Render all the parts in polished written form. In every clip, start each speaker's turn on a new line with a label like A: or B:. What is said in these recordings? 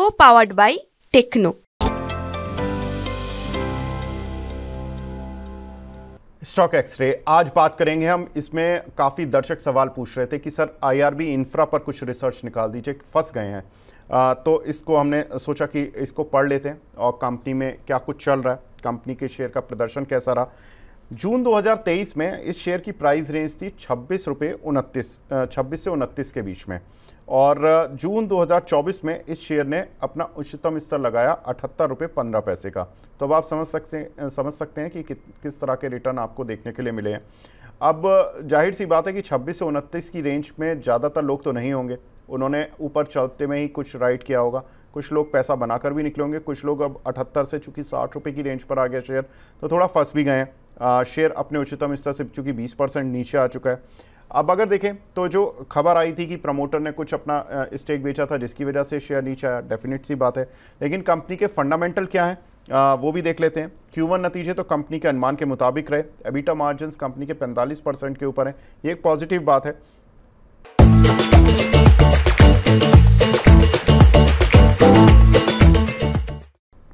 A: co-powered by Tecno।
B: Stock x ray आज बात करेंगे हम। इसमें काफ़ी दर्शक सवाल पूछ रहे थे कि सर आईआरबी इंफ्रा पर कुछ रिसर्च निकाल दीजिए, फंस गए हैं। तो इसको हमने सोचा कि इसको पढ़ लेते हैं और कंपनी में क्या कुछ चल रहा है, कंपनी के शेयर का प्रदर्शन कैसा रहा। जून 2023 में इस शेयर की प्राइस रेंज थी 26 से 29 के बीच में, और जून 2024 में इस शेयर ने अपना उच्चतम स्तर लगाया 78 रुपये 15 पैसे का। तो अब आप समझ सकते हैं कि किस तरह के रिटर्न आपको देखने के लिए मिले हैं। अब जाहिर सी बात है कि 26 से 29 की रेंज में ज़्यादातर लोग तो नहीं होंगे, उन्होंने ऊपर चलते में ही कुछ राइट किया होगा, कुछ लोग पैसा बनाकर भी निकले होंगे, कुछ लोग अब 78 से चूँकि 60 रुपये की रेंज पर आ गया शेयर तो थोड़ा फंस भी गए हैं। शेयर अपने उच्चतम स्तर से चूँकि 20% नीचे आ चुका है। अब अगर देखें तो जो खबर आई थी कि प्रमोटर ने कुछ अपना स्टेक बेचा था जिसकी वजह से शेयर नीचे आया, डेफिनेट सी बात है, लेकिन कंपनी के फंडामेंटल क्या है वो भी देख लेते हैं। Q1 नतीजे तो कंपनी के अनुमान के मुताबिक रहे, एबिटा मार्जिन्स कंपनी के 45% के ऊपर है, ये एक पॉजिटिव बात है।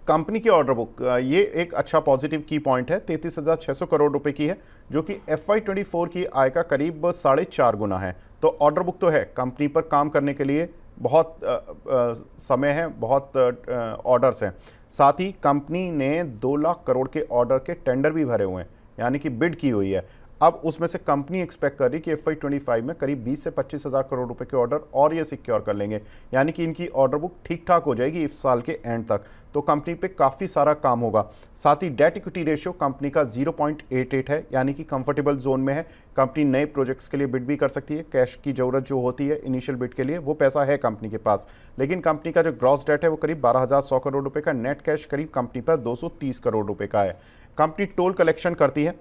B: कंपनी की ऑर्डर बुक ये एक अच्छा पॉजिटिव की पॉइंट है, 33,600 करोड़ रुपए की है, जो कि FY24 की आय का करीब 4.5 गुना है। तो ऑर्डर बुक तो है, कंपनी पर काम करने के लिए बहुत समय है, बहुत ऑर्डर्स हैं। साथ ही कंपनी ने 2 लाख करोड़ के ऑर्डर के टेंडर भी भरे हुए हैं, यानी कि बिड की हुई है। अब उसमें से कंपनी एक्सपेक्ट कर रही कि FY25 में करीब 20 से 25 हज़ार करोड़ रुपए के ऑर्डर और ये सिक्योर कर लेंगे, यानी कि इनकी ऑर्डर बुक ठीक ठाक हो जाएगी इस साल के एंड तक। तो कंपनी पे काफ़ी सारा काम होगा। साथ ही डेट इक्विटी रेशियो कंपनी का 0.88 है, यानी कि कंफर्टेबल जोन में है। कंपनी नए प्रोजेक्ट्स के लिए बिड भी कर सकती है, कैश की ज़रूरत जो होती है इनिशियल बिड के लिए वो पैसा है कंपनी के पास। लेकिन कंपनी का जो ग्रॉस डेट है वो करीब 12,100 करोड़ रुपये का, नेट कैश करीब कंपनी पर 230 करोड़ रुपये का है। कंपनी टोल कलेक्शन करती है,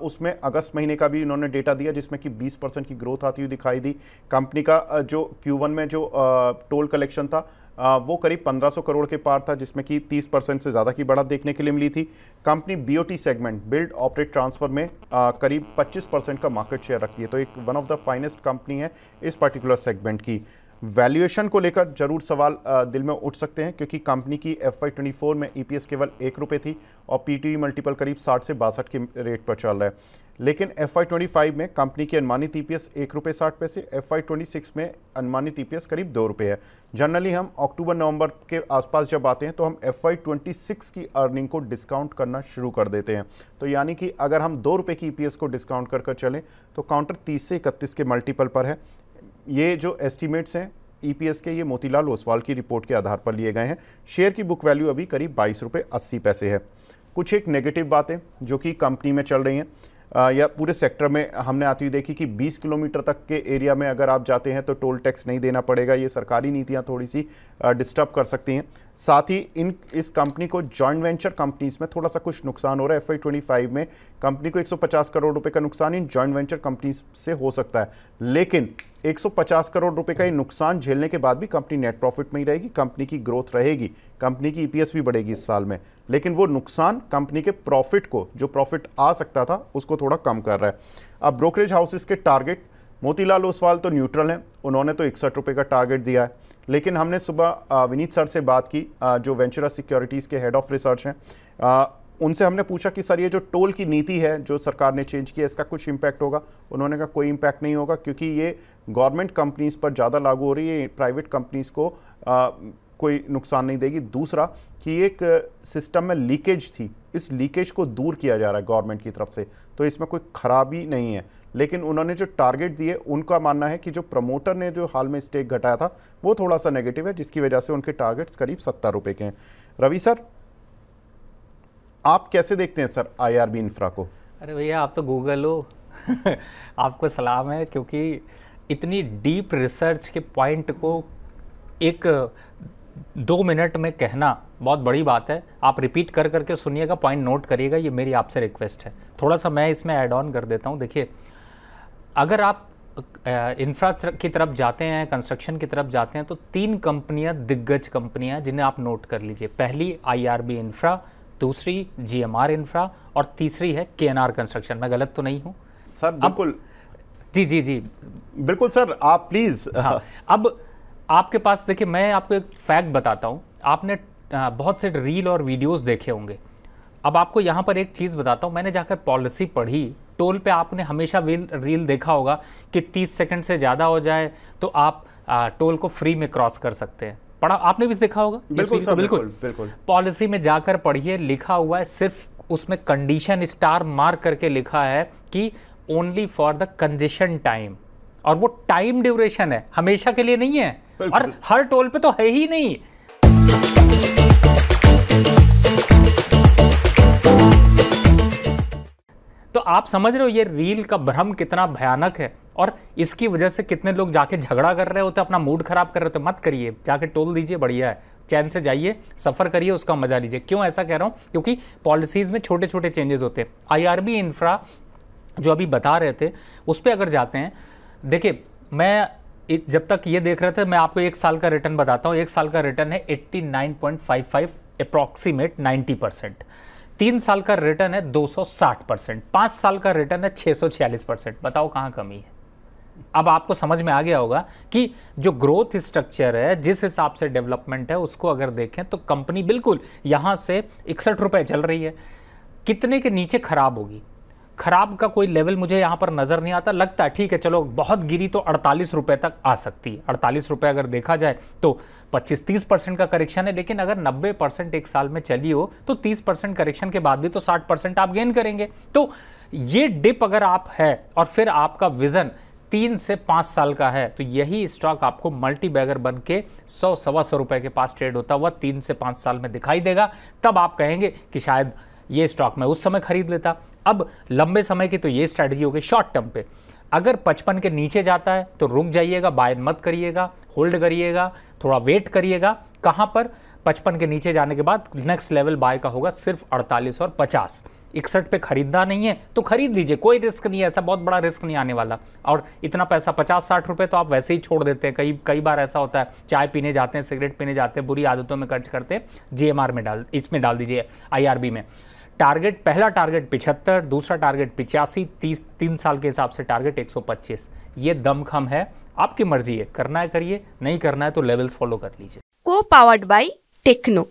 B: उसमें अगस्त महीने का भी इन्होंने डेटा दिया जिसमें कि 20% की ग्रोथ आती हुई दिखाई दी। कंपनी का जो Q1 में जो टोल कलेक्शन था वो करीब 1500 करोड़ के पार था, जिसमें कि 30% से ज़्यादा की बढ़त देखने के लिए मिली थी। Company BOT segment, build operate transfer में करीब 25% का मार्केट शेयर रखती है, तो एक one of the finest company है इस पर्टिकुलर सेगमेंट की। वैल्यूएशन को लेकर जरूर सवाल दिल में उठ सकते हैं, क्योंकि कंपनी की FY24 में EPS केवल 1 रुपये थी और PTE मल्टीपल करीब 60 से 62 के रेट पर चल रहा है। लेकिन FY25 में कंपनी की अनुमानित EPS 1 रुपये 60 पैसे, FY26 में अनुमानित EPS करीब 2 रुपये है। जनरली हम अक्टूबर-नवंबर के आसपास जब आते हैं तो हम FY26 की अर्निंग को डिस्काउंट करना शुरू कर देते हैं। तो यानी कि अगर हम 2 रुपये की EPS को डिस्काउंट कर चलें तो काउंटर 30 से 31 के मल्टीपल पर है। ये जो एस्टीमेट्स हैं EPS के, ये मोतीलाल ओसवाल की रिपोर्ट के आधार पर लिए गए हैं। शेयर की बुक वैल्यू अभी करीब 22 रुपये 80 पैसे है। कुछ एक नेगेटिव बातें जो कि कंपनी में चल रही हैं या पूरे सेक्टर में हमने आती हुई देखी कि 20 किलोमीटर तक के एरिया में अगर आप जाते हैं तो टोल टैक्स नहीं देना पड़ेगा। ये सरकारी नीतियां थोड़ी सी डिस्टर्ब कर सकती हैं। साथ ही इस कंपनी को जॉइंट वेंचर कंपनीज में थोड़ा सा कुछ नुकसान हो रहा है। FY25 में कंपनी को 150 करोड़ रुपए का नुकसान इन जॉइंट वेंचर कंपनीज से हो सकता है, लेकिन 150 करोड़ रुपए का ये नुकसान झेलने के बाद भी कंपनी नेट प्रॉफिट में ही रहेगी, कंपनी की ग्रोथ रहेगी, कंपनी की EPS भी बढ़ेगी इस साल में। लेकिन वो नुकसान कंपनी के प्रॉफिट को, जो प्रॉफिट आ सकता था, उसको थोड़ा कम कर रहा है। अब ब्रोकरेज हाउसेस के टारगेट, मोतीलाल ओसवाल तो न्यूट्रल हैं, उन्होंने तो 61 रुपये का टारगेट दिया है। लेकिन हमने सुबह विनीत सर से बात की, जो वेंचुरा सिक्योरिटीज़ के हेड ऑफ रिसर्च हैं, उनसे हमने पूछा कि सर ये जो टोल की नीति है जो सरकार ने चेंज की है, इसका कुछ इम्पैक्ट होगा? उन्होंने कहा कोई इम्पैक्ट नहीं होगा, क्योंकि ये गवर्नमेंट कंपनीज़ पर ज़्यादा लागू हो रही है, प्राइवेट कंपनीज़ को कोई नुकसान नहीं देगी। दूसरा कि एक सिस्टम में लीकेज थी, इस लीकेज को दूर किया जा रहा है गवर्नमेंट की तरफ से, तो इसमें कोई खराबी नहीं है। लेकिन उन्होंने जो टारगेट दिए, उनका मानना है कि जो प्रमोटर ने जो हाल में स्टेक घटाया था वो थोड़ा सा नेगेटिव है, जिसकी वजह से उनके टारगेट्स करीब 70 रुपये के हैं। रवि सर, आप कैसे देखते हैं सर आईआरबी इंफ्रा को?
C: अरे भैया आप तो गूगल हो आपको सलाम है, क्योंकि इतनी डीप रिसर्च के पॉइंट को 1-2 मिनट में कहना बहुत बड़ी बात है। आप रिपीट कर करके सुनिएगा, पॉइंट नोट करिएगा, ये मेरी आपसे रिक्वेस्ट है। थोड़ा सा मैं इसमें ऐड ऑन कर देता हूँ। देखिए, अगर आप इंफ्रा की तरफ जाते हैं, कंस्ट्रक्शन की तरफ जाते हैं, तो 3 कंपनियां दिग्गज कंपनियां जिन्हें आप नोट कर लीजिए। पहली आईआरबी इंफ्रा, दूसरी जीएमआर इंफ्रा और तीसरी है केएनआर कंस्ट्रक्शन। मैं गलत तो नहीं हूँ
B: सर? बिल्कुल
C: जी जी जी
B: बिल्कुल सर, आप प्लीज।
C: हाँ, अब आपके पास देखिए, मैं आपको एक फैक्ट बताता हूँ। आपने बहुत से रील और वीडियोस देखे होंगे। अब आपको यहाँ पर एक चीज़ बताता हूँ, मैंने जाकर पॉलिसी पढ़ी। टोल पे आपने हमेशा रील देखा होगा कि 30 सेकंड से ज़्यादा हो जाए तो आप टोल को फ्री में क्रॉस कर सकते हैं। पढ़ा आपने भी देखा होगा?
B: बिल्कुल सर,
C: बिल्कुल
B: बिल्कुल।
C: पॉलिसी में जाकर पढ़िए, लिखा हुआ है, सिर्फ उसमें कंडीशन स्टार मार्क करके लिखा है कि only for the congestion time, और वो टाइम ड्यूरेशन है, हमेशा के लिए नहीं है, और हर टोल पे तो है ही नहीं। तो आप समझ रहे हो ये रील का भ्रम कितना भयानक है, और इसकी वजह से कितने लोग जाके झगड़ा कर रहे होते, अपना मूड खराब कर रहे होते। मत करिए, जाके टोल दीजिए, बढ़िया है, चैन से जाइए, सफर करिए, उसका मजा लीजिए। क्यों ऐसा कह रहा हूं? क्योंकि पॉलिसीज में छोटे छोटे चेंजेस होते हैं। IRB इंफ्रा जो अभी बता रहे थे, उस पर अगर जाते हैं, देखिए मैं जब तक ये देख रहे थे, मैं आपको 1 साल का रिटर्न बताता हूँ। 1 साल का रिटर्न है 89.55, अप्रॉक्सीमेट 90%। 3 साल का रिटर्न है 260%। 5 साल का रिटर्न है 646%। बताओ कहाँ कमी है? अब आपको समझ में आ गया होगा कि जो ग्रोथ स्ट्रक्चर है, जिस हिसाब से डेवलपमेंट है, उसको अगर देखें तो कंपनी बिल्कुल यहाँ से 61 रुपये चल रही है। कितने के नीचे खराब होगी? खराब का कोई लेवल मुझे यहाँ पर नज़र नहीं आता। लगता है ठीक है, चलो बहुत गिरी तो 48 रुपये तक आ सकती है। 48 रुपये अगर देखा जाए तो 25-30% का करेक्शन है, लेकिन अगर 90% एक साल में चली हो तो 30% करेक्शन के बाद भी तो 60% आप गेन करेंगे। तो ये डिप अगर आप है और फिर आपका विजन 3 से 5 साल का है, तो यही स्टॉक आपको मल्टी बैगर बन के 100-125 रुपये के पास ट्रेड होता हुआ 3 से 5 साल में दिखाई देगा। तब आप कहेंगे कि शायद ये स्टॉक मैं उस समय खरीद लेता। अब लंबे समय की तो ये स्ट्रैटेजी हो गई। शॉर्ट टर्म पे अगर 55 के नीचे जाता है तो रुक जाइएगा, बाय मत करिएगा, होल्ड करिएगा, थोड़ा वेट करिएगा। कहाँ पर? 55 के नीचे जाने के बाद नेक्स्ट लेवल बाय का होगा सिर्फ 48 और 50। 61 पे खरीदना नहीं है तो खरीद लीजिए, कोई रिस्क नहीं है, ऐसा बहुत बड़ा रिस्क नहीं आने वाला। और इतना पैसा 50-60 रुपये तो आप वैसे ही छोड़ देते हैं। कई बार ऐसा होता है, चाय पीने जाते हैं, सिगरेट पीने जाते हैं, बुरी आदतों में खर्च करते हैं, GMR में इसमें डाल दीजिए, IRB में। टारगेट, पहला टारगेट 75, दूसरा टारगेट 85, 3 साल के हिसाब से टारगेट 125। ये दमखम है, आपकी मर्जी है, करना है करिए, नहीं करना है तो लेवल्स फॉलो कर लीजिए।
A: को पावर्ड बाय टेक्नो।